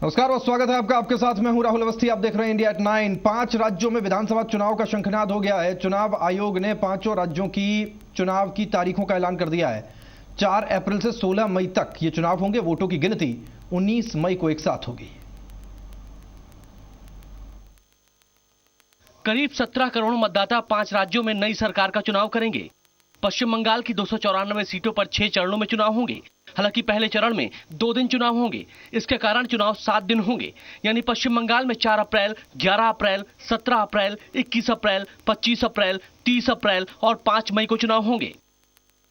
नमस्कार और स्वागत है आपका। आपके साथ मैं हूं राहुल अवस्थी। आप देख रहे हैं इंडिया एट 9। 5 राज्यों में विधानसभा चुनाव का शंखनाद हो गया है। चुनाव आयोग ने 5 राज्यों की चुनाव की तारीखों का ऐलान कर दिया है। 4 अप्रैल से 16 मई तक ये चुनाव होंगे। वोटों की गिनती 19 मई को एक साथ होगी। करीब 17 करोड़ मतदाता 5 राज्यों में नई सरकार का चुनाव करेंगे। पश्चिम बंगाल की 294 सीटों पर 6 चरणों में चुनाव होंगे। हालांकि पहले चरण में 2 दिन चुनाव होंगे। इसके कारण चुनाव 7 दिन होंगे। यानी पश्चिम बंगाल में 4 अप्रैल, 11 अप्रैल, 17 अप्रैल, 21 अप्रैल, 25 अप्रैल, 30 अप्रैल और 5 मई को चुनाव होंगे।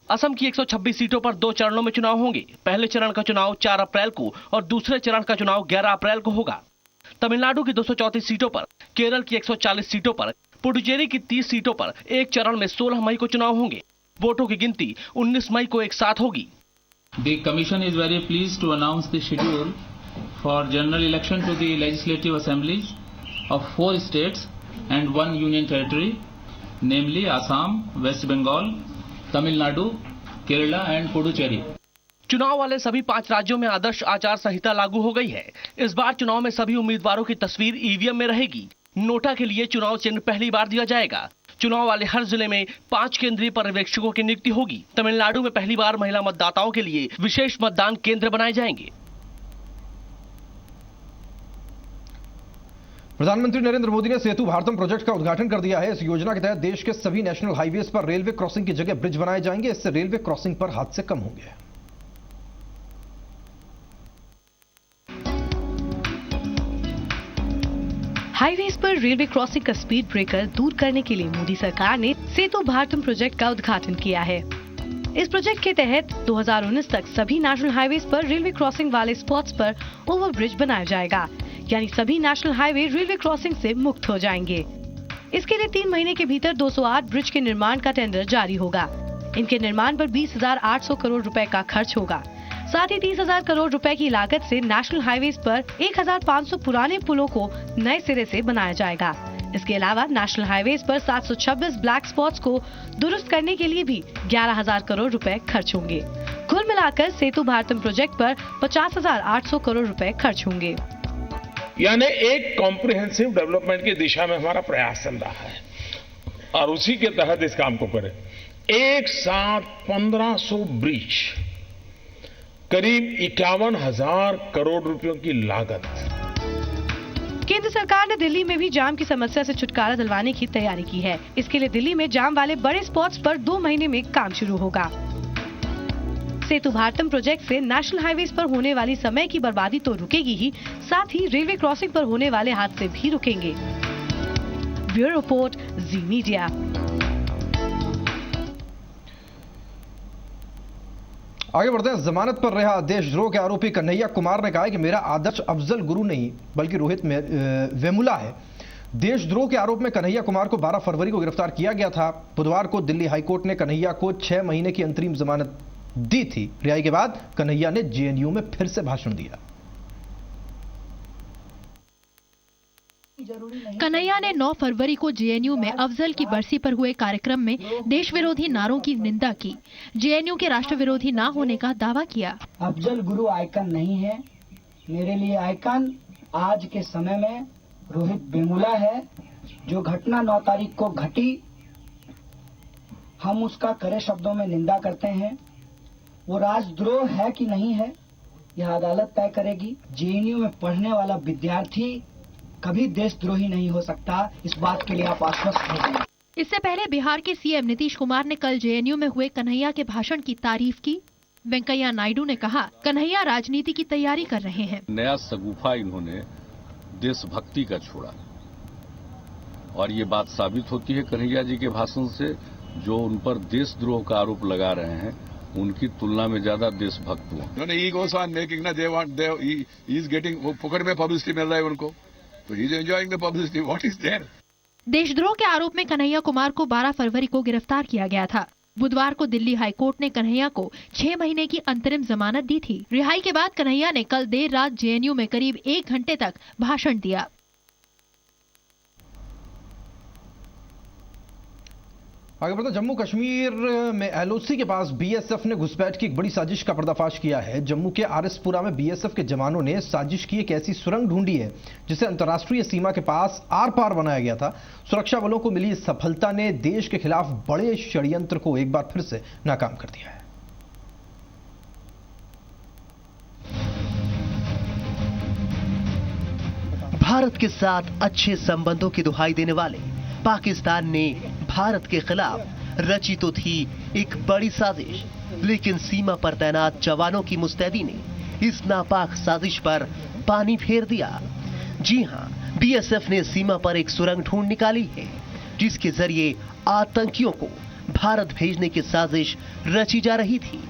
असम की 126 सीटों पर 2 चरणों में चुनाव होंगे। पहले चरण का चुनाव 4 अप्रैल को और दूसरे चरण का चुनाव 11 अप्रैल को होगा। तमिलनाडु की 234 सीटों पर, केरल की 140 सीटों पर, पुडुचेरी की 30 सीटों पर एक चरण में 16 मई को चुनाव होंगे। वोटों की गिनती 19 मई को एक साथ होगी। The Commission is very pleased to announce the schedule for general election to the legislative assemblies of 4 states and 1 union territory, namely Assam, West Bengal, Tamil Nadu, Kerala and Puducherry. चुनाव वाले सभी 5 राज्यों में आदर्श आचार संहिता लागू हो गई है। इस बार चुनाव में सभी उम्मीदवारों की तस्वीर ईवीएम में रहेगी। नोटा के लिए चुनाव चिन्ह पहली बार दिया जाएगा। चुनाव वाले हर जिले में 5 केंद्रीय पर्यवेक्षकों की नियुक्ति होगी। तमिलनाडु में पहली बार महिला मतदाताओं के लिए विशेष मतदान केंद्र बनाए जाएंगे। प्रधानमंत्री नरेंद्र मोदी ने सेतु भारतम प्रोजेक्ट का उद्घाटन कर दिया है। इस योजना के तहत देश के सभी नेशनल हाईवेज पर रेलवे क्रॉसिंग की जगह ब्रिज बनाए जाएंगे। इससे रेलवे क्रॉसिंग पर हादसे कम होंगे। हाईवेज पर रेलवे क्रॉसिंग का स्पीड ब्रेकर दूर करने के लिए मोदी सरकार ने सेतु भारतम प्रोजेक्ट का उद्घाटन किया है। इस प्रोजेक्ट के तहत 2019 तक सभी नेशनल हाईवेज पर रेलवे क्रॉसिंग वाले स्पॉट्स पर ओवरब्रिज बनाया जाएगा। यानी सभी नेशनल हाईवे रेलवे क्रॉसिंग से मुक्त हो जाएंगे। इसके लिए 3 महीने के भीतर 208 ब्रिज के निर्माण का टेंडर जारी होगा। इनके निर्माण पर 20,800 करोड़ रुपए का खर्च होगा। साथ ही 30,000 करोड़ रुपए की लागत से नेशनल हाईवेज पर 1,500 पुराने पुलों को नए सिरे से बनाया जाएगा। इसके अलावा नेशनल हाईवेज पर 726 ब्लैक स्पॉट्स को दुरुस्त करने के लिए भी 11,000 करोड़ रुपए खर्च होंगे। कुल मिलाकर सेतु भारतम प्रोजेक्ट पर 50,800 करोड़ रुपए खर्च होंगे। यानी एक कॉम्प्रिहेंसिव डेवलपमेंट की दिशा में हमारा प्रयास चल रहा है और उसी के तहत इस काम को करें। एक साथ 1500 ब्रिज, करीब 51,000 करोड़ रुपयों की लागत। केंद्र सरकार ने दिल्ली में भी जाम की समस्या से छुटकारा दिलवाने की तैयारी की है। इसके लिए दिल्ली में जाम वाले बड़े स्पॉट्स पर 2 महीने में काम शुरू होगा। सेतु भारतम प्रोजेक्ट से नेशनल हाईवेज पर होने वाली समय की बर्बादी तो रुकेगी ही, साथ ही रेलवे क्रॉसिंग पर होने वाले हादसे भी रुकेंगे। ब्यूरो रिपोर्ट, जी मीडिया। आगे बढ़ते हैं। जमानत पर रहा देशद्रोह के आरोपी कन्हैया कुमार ने कहा है कि मेरा आदर्श अफजल गुरु नहीं बल्कि रोहित वेमुला है। देशद्रोह के आरोप में कन्हैया कुमार को 12 फरवरी को गिरफ्तार किया गया था। बुधवार को दिल्ली हाईकोर्ट ने कन्हैया को 6 महीने की अंतरिम जमानत दी थी। रिहाई के बाद कन्हैया ने जेएनयू में फिर से भाषण दिया। कन्हैया ने 9 फरवरी को जेएनयू में अफजल की बरसी पर हुए कार्यक्रम में देश विरोधी नारों की निंदा की। जेएनयू के राष्ट्र विरोधी ना होने का दावा किया। अफजल गुरु आइकन नहीं है, मेरे लिए आइकन आज के समय में रोहित वेमुला है। जो घटना 9 तारीख को घटी, हम उसका कड़े शब्दों में निंदा करते हैं। वो राजद्रोह है कि नहीं है, यह अदालत तय करेगी। जेएनयू में पढ़ने वाला विद्यार्थी कभी देशद्रोही नहीं हो सकता, इस बात के लिए आप आश्वस्त हैं। इससे पहले बिहार के सीएम नीतीश कुमार ने कल जेएनयू में हुए कन्हैया के भाषण की तारीफ की। वेंकैया नायडू ने कहा, कन्हैया राजनीति की तैयारी कर रहे हैं। नया सगुफा इन्होंने देशभक्ति का छोड़ा और ये बात साबित होती है कन्हैया जी के भाषण से, जो उन पर देशद्रोह का आरोप लगा रहे हैं उनकी तुलना में ज्यादा देशभक्त हुआ। पकड़ में पब्लिसिटी मिल रहा है उनको, तो he is enjoying the publicity. What is there? देशद्रोह के आरोप में कन्हैया कुमार को 12 फरवरी को गिरफ्तार किया गया था। बुधवार को दिल्ली हाईकोर्ट ने कन्हैया को 6 महीने की अंतरिम जमानत दी थी। रिहाई के बाद कन्हैया ने कल देर रात जेएनयू में करीब 1 घंटे तक भाषण दिया। आगे बढ़ते जम्मू कश्मीर में एलओसी के पास बीएसएफ ने घुसपैठ की एक बड़ी साजिश का पर्दाफाश किया है। जम्मू के आरएसपुरा में बीएसएफ के जवानों ने साजिश की एक ऐसी सुरंग ढूंढी है जिसे अंतर्राष्ट्रीय सीमा के पास आर पार बनाया गया था। सुरक्षा बलों को मिली इस सफलता ने देश के खिलाफ बड़े षड्यंत्र को एक बार फिर से नाकाम कर दिया है। भारत के साथ अच्छे संबंधों की दुहाई देने वाले पाकिस्तान ने भारत के खिलाफ रची तो थी एक बड़ी साजिश, लेकिन सीमा पर तैनात जवानों की मुस्तैदी ने इस नापाक साजिश पर पानी फेर दिया। जी हां, बीएसएफ ने सीमा पर एक सुरंग ढूंढ निकाली है जिसके जरिए आतंकियों को भारत भेजने की साजिश रची जा रही थी,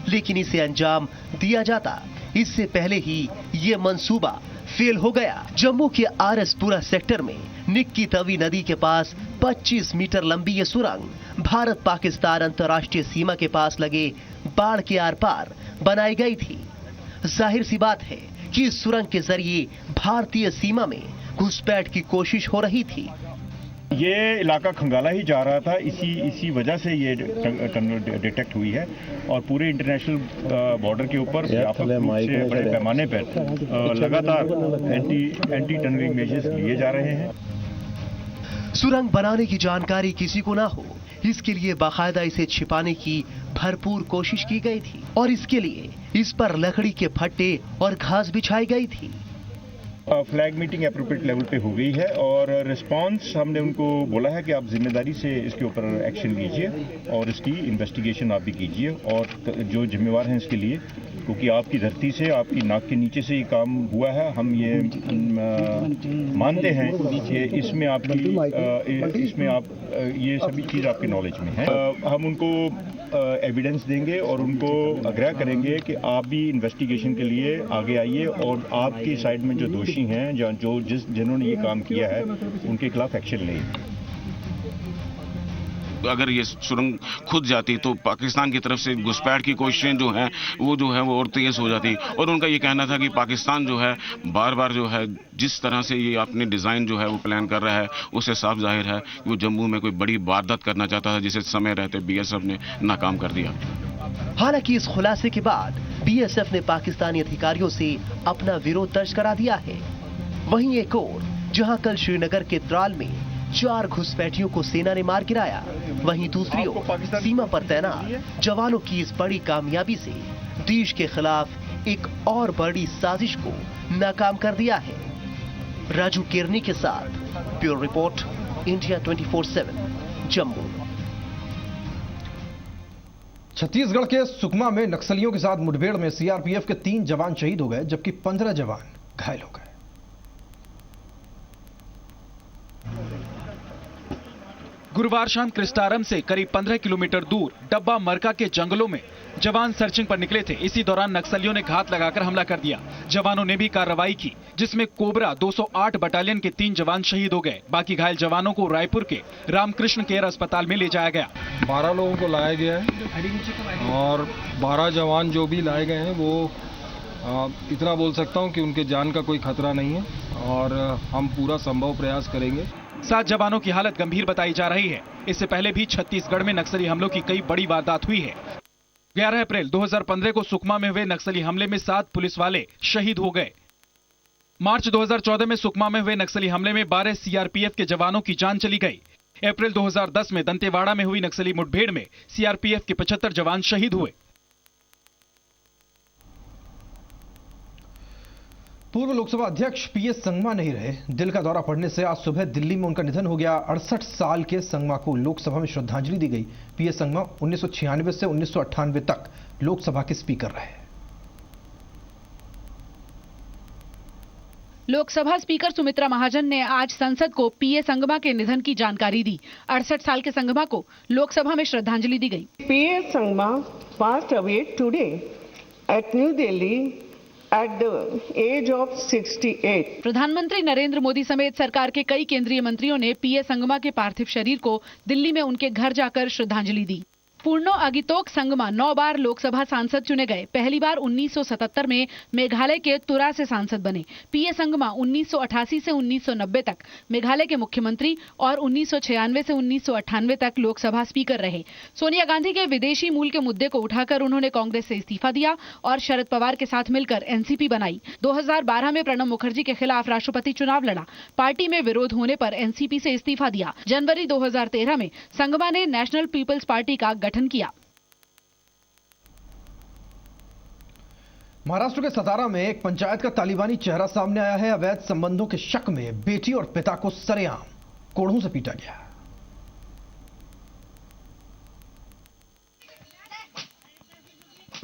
लेकिन इसे अंजाम दिया जाता इससे पहले ही ये मंसूबा फेल हो गया। जम्मू के आरएसपुरा सेक्टर में निक्की तवी नदी के पास 25 मीटर लंबी ये सुरंग भारत पाकिस्तान अंतर्राष्ट्रीय सीमा के पास लगे बाढ़ के आर पार बनाई गई थी। जाहिर सी बात है कि इस सुरंग के जरिए भारतीय सीमा में घुसपैठ की कोशिश हो रही थी। ये इलाका खंगाला ही जा रहा था, इसी वजह से ये टनल डिटेक्ट हुई है और पूरे इंटरनेशनल बॉर्डर के ऊपर व्यापक रूप से बड़े पैमाने पर लगातार एंटी टनलिंग मेजर्स लिए जा रहे हैं। सुरंग बनाने की जानकारी किसी को ना हो, इसके लिए बाकायदा इसे छिपाने की भरपूर कोशिश की गई थी और इसके लिए इस पर लकड़ी के फट्टे और घास बिछाई गई थी। फ्लैग मीटिंग एप्रोप्रिएट लेवल पे हो गई है और रिस्पांस हमने उनको बोला है कि आप जिम्मेदारी से इसके ऊपर एक्शन लीजिए और इसकी इन्वेस्टिगेशन आप भी कीजिए और जो जिम्मेवार हैं इसके लिए, क्योंकि आपकी धरती से आपकी नाक के नीचे से ये काम हुआ है। हम ये मानते हैं कि इसमें आप ये सभी चीज़ आपके नॉलेज में है। हम उनको एविडेंस देंगे और उनको आग्रह करेंगे कि आप भी इन्वेस्टिगेशन के लिए आगे आइए और आपकी साइड में जो दोषी हैं जिन्होंने ये काम किया है उनके खिलाफ एक्शन लें। अगर ये सुरंग खुद जाती तो पाकिस्तान की तरफ से घुसपैठ की कोशिशें जो हैं वो और तेज हो जाती और उनका ये कहना था कि पाकिस्तान जो है बार बार जो है जिस तरह से ये अपने डिज़ाइन जो है वो प्लान कर रहा है उससे साफ जाहिर है कि वो जम्मू में कोई बड़ी वारदात करना चाहता था जिसे समय रहते बीएसएफ ने नाकाम कर दिया। हालांकि इस खुलासे के बाद बीएसएफ ने पाकिस्तानी अधिकारियों से अपना विरोध दर्ज करा दिया है। वहीं एक और जहां कल श्रीनगर के त्राल में 4 घुसपैठियों को सेना ने मार गिराया, वहीं दूसरी ओर सीमा पर तैनात जवानों की इस बड़ी कामयाबी से देश के खिलाफ एक और बड़ी साजिश को नाकाम कर दिया है। राजू केरनी के साथ bureau report, India 24/7, Jammu. Chhattisgarh के सुकमा में नक्सलियों के साथ मुठभेड़ में सीआरपीएफ के 3 जवान शहीद हो गए जबकि 15 जवान घायल हो गए। गुरुवार शाम क्रिस्टारम से करीब 15 किलोमीटर दूर डब्बा मरका के जंगलों में जवान सर्चिंग पर निकले थे। इसी दौरान नक्सलियों ने घात लगाकर हमला कर दिया। जवानों ने भी कार्रवाई की जिसमें कोबरा 208 बटालियन के 3 जवान शहीद हो गए। बाकी घायल जवानों को रायपुर के रामकृष्ण केयर अस्पताल में ले जाया गया। 12 लोगों को लाया गया है और 12 जवान जो भी लाए गए हैं वो इतना बोल सकता हूं कि उनके जान का कोई खतरा नहीं है और हम पूरा संभव प्रयास करेंगे। 7 जवानों की हालत गंभीर बताई जा रही है। इससे पहले भी छत्तीसगढ़ में नक्सली हमलों की कई बड़ी वारदात हुई है। 11 अप्रैल 2015 को सुकमा में हुए नक्सली हमले में 7 पुलिस वाले शहीद हो गए। मार्च 2014 में सुकमा में हुए नक्सली हमले में 12 सीआरपीएफ के जवानों की जान चली गई। अप्रैल 2010 में दंतेवाड़ा में हुई नक्सली मुठभेड़ में सीआरपीएफ के 75 जवान शहीद हुए। पूर्व लोकसभा अध्यक्ष पीएस संगमा नहीं रहे। दिल का दौरा पड़ने से आज सुबह दिल्ली में उनका निधन हो गया। 68 साल के संगमा को लोकसभा में श्रद्धांजलि दी गई। पीएस संगमा 1996 से 1998 तक लोकसभा के स्पीकर रहे। लोकसभा स्पीकर सुमित्रा महाजन ने आज संसद को पीएस संगमा के निधन की जानकारी दी। 68 साल के संगमा को लोकसभा में श्रद्धांजलि दी गई। PS Sangma passed away today at New Delhi at the age of 68. प्रधानमंत्री नरेंद्र मोदी समेत सरकार के कई केंद्रीय मंत्रियों ने पीएस संगमा के पार्थिव शरीर को दिल्ली में उनके घर जाकर श्रद्धांजलि दी। पूर्णो अगितोक संगमा 9 बार लोकसभा सांसद चुने गए। पहली बार 1977 में मेघालय के तुरा से सांसद बने। पीए संगमा 1988 से 1990 तक मेघालय के मुख्यमंत्री और 1996 से 1998 तक लोकसभा स्पीकर रहे। सोनिया गांधी के विदेशी मूल के मुद्दे को उठाकर उन्होंने कांग्रेस से इस्तीफा दिया और शरद पवार के साथ मिलकर एनसीपी बनाई। 2012 में प्रणब मुखर्जी के खिलाफ राष्ट्रपति चुनाव लड़ा। पार्टी में विरोध होने पर एनसीपी से इस्तीफा दिया। जनवरी 2013 में संगमा ने नेशनल पीपल्स पार्टी का गठन किया। महाराष्ट्र के सतारा में एक पंचायत का तालिबानी चेहरा सामने आया है। अवैध संबंधों के शक में बेटी और पिता को सरेआम कोड़ों से पीटा गया।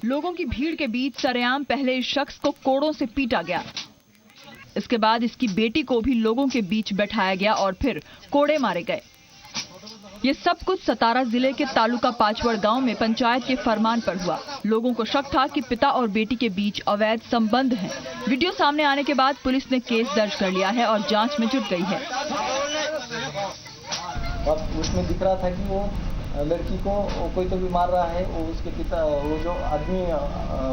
लोगों की भीड़ के बीच सरेआम पहले इस शख्स को कोड़ों से पीटा गया। इसके बाद इसकी बेटी को भी लोगों के बीच बैठाया गया और फिर कोड़े मारे गए। ये सब कुछ सतारा जिले के तालुका पाचवड़ गांव में पंचायत के फरमान पर हुआ। लोगों को शक था कि पिता और बेटी के बीच अवैध संबंध हैं। वीडियो सामने आने के बाद पुलिस ने केस दर्ज कर लिया है और जांच में जुट गई है। और उसमें दिख रहा था कि वो लड़की को कोई तो भी मार रहा है, वो उसके पिता, वो जो आदमी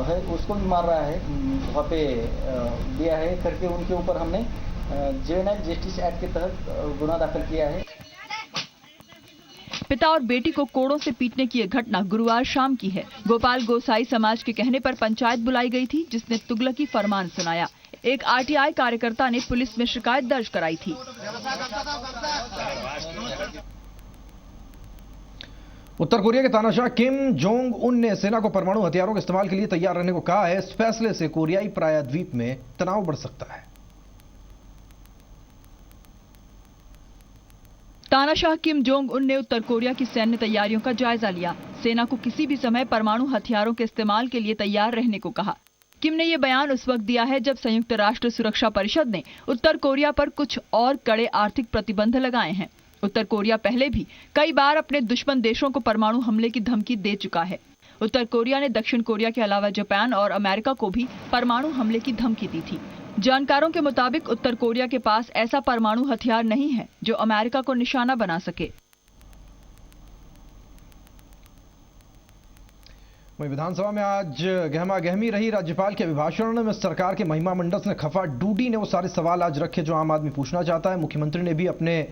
है उसको भी मार रहा है। वहाँ पे दिया है करके उनके ऊपर हमने जुवेनाइल जस्टिस एक्ट के तहत गुना दाखिल किया है। पिता और बेटी को कोड़ों से पीटने की यह घटना गुरुवार शाम की है। गोपाल गोसाई समाज के कहने पर पंचायत बुलाई गई थी, जिसने तुगलकी फरमान सुनाया। एक आरटीआई कार्यकर्ता ने पुलिस में शिकायत दर्ज कराई थी। उत्तर कोरिया के तानाशाह किम जोंग उन ने सेना को परमाणु हथियारों के इस्तेमाल के लिए तैयार रहने को कहा है। इस फैसले से कोरियाई प्रायद्वीप में तनाव बढ़ सकता है। तानाशाह किम जोंग उन ने उत्तर कोरिया की सैन्य तैयारियों का जायजा लिया। सेना को किसी भी समय परमाणु हथियारों के इस्तेमाल के लिए तैयार रहने को कहा। किम ने यह बयान उस वक्त दिया है जब संयुक्त राष्ट्र सुरक्षा परिषद ने उत्तर कोरिया पर कुछ और कड़े आर्थिक प्रतिबंध लगाए हैं। उत्तर कोरिया पहले भी कई बार अपने दुश्मन देशों को परमाणु हमले की धमकी दे चुका है। उत्तर कोरिया ने दक्षिण कोरिया के अलावा जापान और अमेरिका को भी परमाणु हमले की धमकी दी थी। जानकारों के मुताबिक उत्तर कोरिया के पास ऐसा परमाणु हथियार नहीं है जो अमेरिका को निशाना बना सके। वहीं विधानसभा में आज गहमा गहमी रही। राज्यपाल के अभिभाषण में सरकार के महिमा मंडल ने खफा डूडी ने वो सारे सवाल आज रखे जो आम आदमी पूछना चाहता है। मुख्यमंत्री ने भी अपने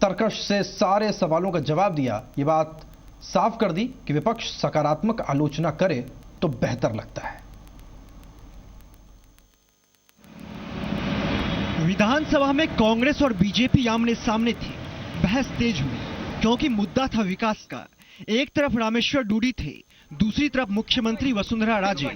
तर्कश से सारे सवालों का जवाब दिया। ये बात साफ कर दी कि विपक्ष सकारात्मक आलोचना करे तो बेहतर लगता है। विधानसभा में कांग्रेस और बीजेपी आमने सामने थी। बहस तेज हुई क्योंकि मुद्दा था विकास का। एक तरफ रामेश्वर डूडी थे, दूसरी तरफ मुख्यमंत्री वसुंधरा राजे।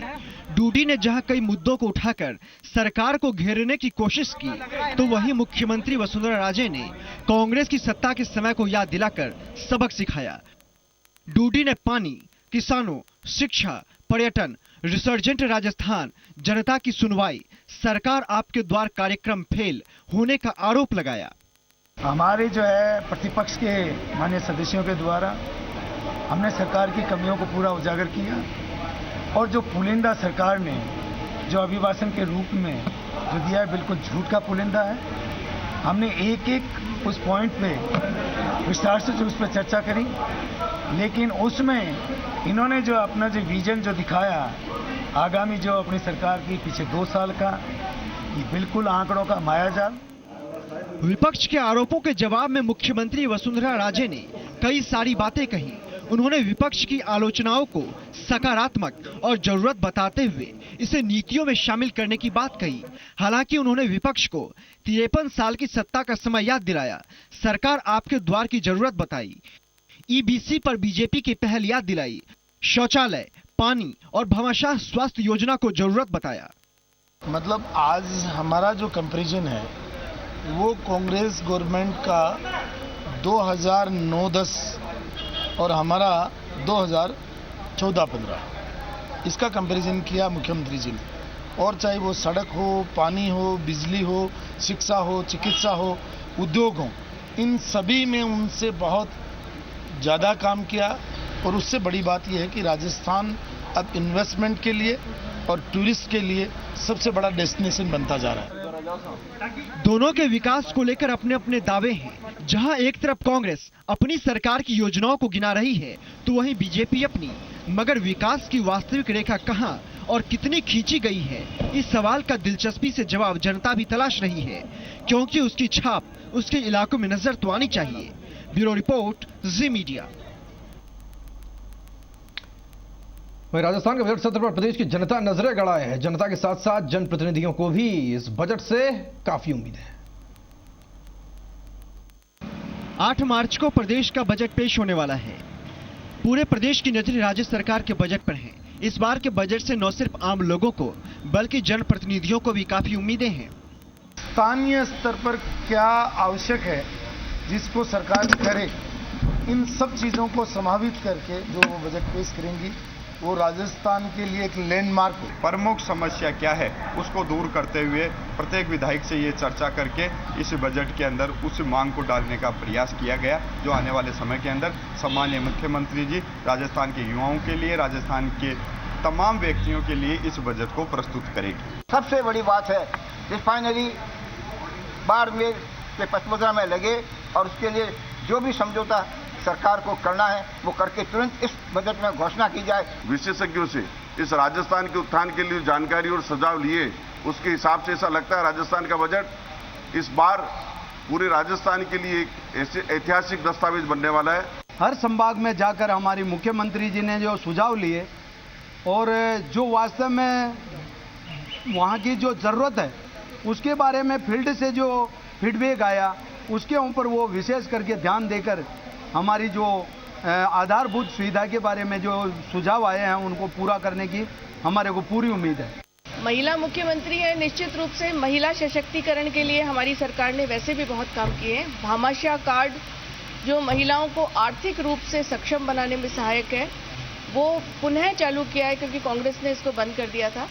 डूडी ने जहां कई मुद्दों को उठाकर सरकार को घेरने की कोशिश की, तो वहीं मुख्यमंत्री वसुंधरा राजे ने कांग्रेस की सत्ता के समय को याद दिलाकर सबक सिखाया। डूडी ने पानी, किसानों, शिक्षा, पर्यटन, रिसर्जेंट राजस्थान, जनता की सुनवाई, सरकार आपके द्वार कार्यक्रम फेल होने का आरोप लगाया। हमारे जो है प्रतिपक्ष के माननीय सदस्यों के द्वारा हमने सरकार की कमियों को पूरा उजागर किया और जो पुलिंदा सरकार ने जो अभिभाषण के रूप में जो दिया है बिल्कुल झूठ का पुलिंदा है। हमने एक एक उस पॉइंट पे विस्तार से जो उस पर चर्चा करी, लेकिन उसमें इन्होंने जो अपना जो विजन जो दिखाया आगामी जो अपनी सरकार की पीछे 2 साल का, ये बिल्कुल आंकड़ों का मायाजाल। विपक्ष के आरोपों के जवाब में मुख्यमंत्री वसुंधरा राजे ने कई सारी बातें कही। उन्होंने विपक्ष की आलोचनाओं को सकारात्मक और जरूरत बताते हुए इसे नीतियों में शामिल करने की बात कही। हालांकि उन्होंने विपक्ष को 53 साल की सत्ता का समय याद दिलाया, सरकार आपके द्वार की जरूरत बताई, ईबीसी पर बीजेपी की पहल याद दिलाई, शौचालय, पानी और भामाशाह स्वास्थ्य योजना को जरूरत बताया। मतलब आज हमारा जो कंपैरिजन है वो कांग्रेस गवर्नमेंट का 2009-10 और हमारा 2014-15 इसका कंपैरिजन किया मुख्यमंत्री जी ने। और चाहे वो सड़क हो, पानी हो, बिजली हो, शिक्षा हो, चिकित्सा हो, उद्योग हो, इन सभी में उनसे बहुत ज़्यादा काम किया। और उससे बड़ी बात यह है कि राजस्थान अब इन्वेस्टमेंट के लिए और टूरिस्ट के लिए सबसे बड़ा डेस्टिनेशन बनता जा रहा है। दोनों के विकास को लेकर अपने अपने दावे हैं, जहां एक तरफ कांग्रेस अपनी सरकार की योजनाओं को गिना रही है तो वहीं बीजेपी अपनी, मगर विकास की वास्तविक रेखा कहां और कितनी खींची गई है, इस सवाल का दिलचस्पी से जवाब जनता भी तलाश रही है, क्योंकि उसकी छाप उसके इलाकों में नजर तो आनी चाहिए। ब्यूरो रिपोर्ट, जी मीडिया। वहीं राजस्थान के बजट सत्र पर प्रदेश की जनता नजरें गड़ाए है। जनता के साथ साथ जनप्रतिनिधियों को भी इस बजट से काफी उम्मीद है। 8 मार्च को प्रदेश का बजट पेश होने वाला है। पूरे प्रदेश की नजरें राज्य सरकार के बजट पर हैं। इस बार के बजट से न सिर्फ आम लोगों को बल्कि जनप्रतिनिधियों को भी काफी उम्मीदें हैं। स्थानीय स्तर पर क्या आवश्यक है जिसको सरकार करे, इन सब चीजों को समावित करके जो वो बजट पेश करेंगी वो राजस्थान के लिए एक लैंडमार्क है। प्रमुख समस्या क्या है उसको दूर करते हुए प्रत्येक विधायक से ये चर्चा करके इस बजट के अंदर उस मांग को डालने का प्रयास किया गया, जो आने वाले समय के अंदर सम्माननीय मुख्यमंत्री जी राजस्थान के युवाओं के लिए, राजस्थान के तमाम व्यक्तियों के लिए इस बजट को प्रस्तुत करेगी। सबसे बड़ी बात है रिफाइनरी बाड़मेर के पचमढ़ी में लगे और उसके लिए जो भी समझौता सरकार को करना है वो करके तुरंत इस बजट में घोषणा की जाए। विशेषज्ञों से इस राजस्थान के उत्थान के लिए जानकारी और सुझाव लिए, उसके हिसाब से ऐसा लगता है राजस्थान का बजट इस बार पूरे राजस्थान के लिए एक ऐतिहासिक दस्तावेज बनने वाला है। हर संभाग में जाकर हमारी मुख्यमंत्री जी ने जो सुझाव लिए और जो वास्तव में वहाँ की जो ज़रूरत है उसके बारे में फील्ड से जो फीडबैक आया उसके ऊपर वो विशेष करके ध्यान देकर हमारी जो आधारभूत सुविधा के बारे में जो सुझाव आए हैं उनको पूरा करने की हमारे को पूरी उम्मीद है। महिला मुख्यमंत्री है, निश्चित रूप से महिला सशक्तिकरण के लिए हमारी सरकार ने वैसे भी बहुत काम किए हैं। भामाशाह कार्ड जो महिलाओं को आर्थिक रूप से सक्षम बनाने में सहायक है वो पुनः चालू किया है, क्योंकि कांग्रेस ने इसको बंद कर दिया था।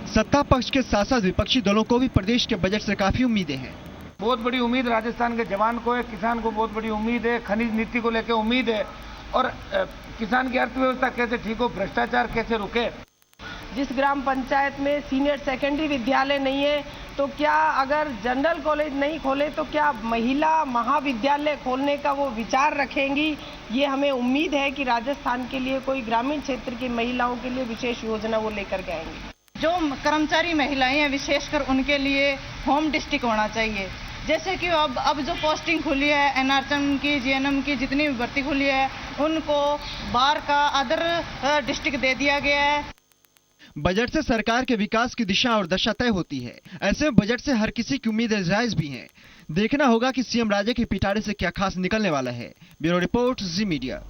सत्ता पक्ष के साथ साथ विपक्षी दलों को भी प्रदेश के बजट से काफी उम्मीदें हैं। बहुत बड़ी उम्मीद राजस्थान के जवान को है, किसान को बहुत बड़ी उम्मीद है, खनिज नीति को लेकर उम्मीद है और किसान की अर्थव्यवस्था कैसे ठीक हो, भ्रष्टाचार कैसे रुके। जिस ग्राम पंचायत में सीनियर सेकेंडरी विद्यालय नहीं है तो क्या अगर जनरल कॉलेज नहीं खोले तो क्या महिला महाविद्यालय खोलने का वो विचार रखेंगी। ये हमें उम्मीद है कि राजस्थान के लिए कोई ग्रामीण क्षेत्र की महिलाओं के लिए विशेष योजना वो लेकर के आएंगी। जो कर्मचारी महिलाएं हैं विशेषकर उनके लिए होम डिस्ट्रिक्ट होना चाहिए। जैसे कि अब जो पोस्टिंग खुली है एनआरएचएम की, जीएनएम की जितनी भी भर्ती खुली है उनको बाहर का अदर डिस्ट्रिक्ट दे दिया गया है। बजट से सरकार के विकास की दिशा और दशा तय होती है। ऐसे में बजट से हर किसी की उम्मीदें जायज भी हैं। देखना होगा कि सीएम राजे के पिटारे से क्या खास निकलने वाला है। ब्यूरो रिपोर्ट, जी मीडिया।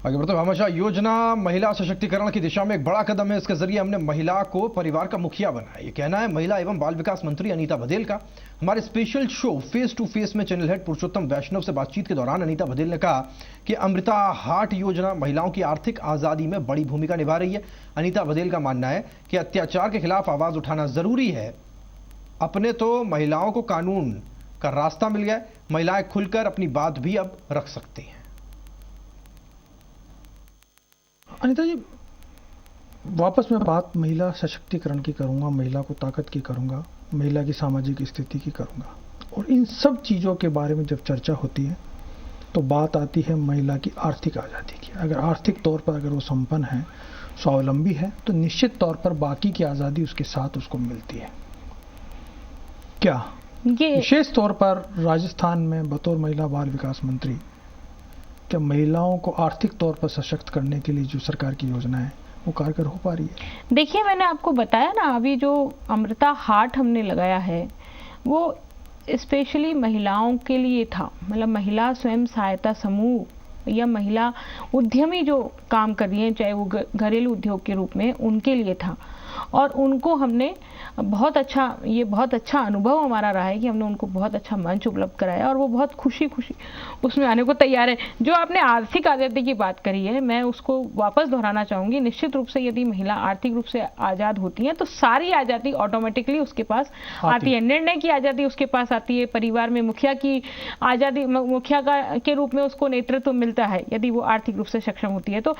आगे बढ़ते भामाशाह योजना महिला सशक्तिकरण की दिशा में एक बड़ा कदम है। इसके जरिए हमने महिला को परिवार का मुखिया बनाया, ये कहना है महिला एवं बाल विकास मंत्री अनीता बघेल का। हमारे special show face to face में चैनल हेड पुरुषोत्तम वैष्णव से बातचीत के दौरान अनीता बघेल ने कहा कि अमृता हाट योजना महिलाओं की आर्थिक आजादी में बड़ी भूमिका निभा रही है। अनीता बघेल का मानना है कि अत्याचार के खिलाफ आवाज उठाना जरूरी है। अपने तो महिलाओं को कानून का रास्ता मिल गया, महिलाएं खुलकर अपनी बात भी अब रख सकती हैं। अनीता जी, वापस मैं बात महिला सशक्तिकरण की करूंगा, महिला को ताकत की करूंगा, महिला की सामाजिक स्थिति की करूंगा। और इन सब चीज़ों के बारे में जब चर्चा होती है तो बात आती है महिला की आर्थिक आज़ादी की। अगर आर्थिक तौर पर अगर वो संपन्न है, स्वावलंबी है, तो निश्चित तौर पर बाकी की आज़ादी उसके साथ उसको मिलती है। क्या ये विशेष तौर पर राजस्थान में बतौर महिला बाल विकास मंत्री क्या महिलाओं को आर्थिक तौर पर सशक्त करने के लिए जो सरकार की योजना है वो कारगर हो पा रही है? देखिए, मैंने आपको बताया ना, अभी जो अमृता हाट हमने लगाया है वो स्पेशली महिलाओं के लिए था। मतलब महिला स्वयं सहायता समूह या महिला उद्यमी जो काम कर रही हैं, चाहे वो घरेलू उद्योग के रूप में, उनके लिए था। और उनको हमने बहुत अच्छा अनुभव हमारा रहा है कि हमने उनको बहुत अच्छा मंच उपलब्ध कराया और वो बहुत खुशी उसमें आने को तैयार है। जो आपने आर्थिक आज़ादी की बात करी है, मैं उसको वापस दोहराना चाहूँगी। निश्चित रूप से यदि महिला आर्थिक रूप से आज़ाद होती हैं तो सारी आज़ादी ऑटोमेटिकली उसके पास आती है। निर्णय की आज़ादी उसके पास आती है, परिवार में मुखिया की आज़ादी, मुखिया के रूप में उसको नेतृत्व मिलता है यदि वो आर्थिक रूप से सक्षम होती है। तो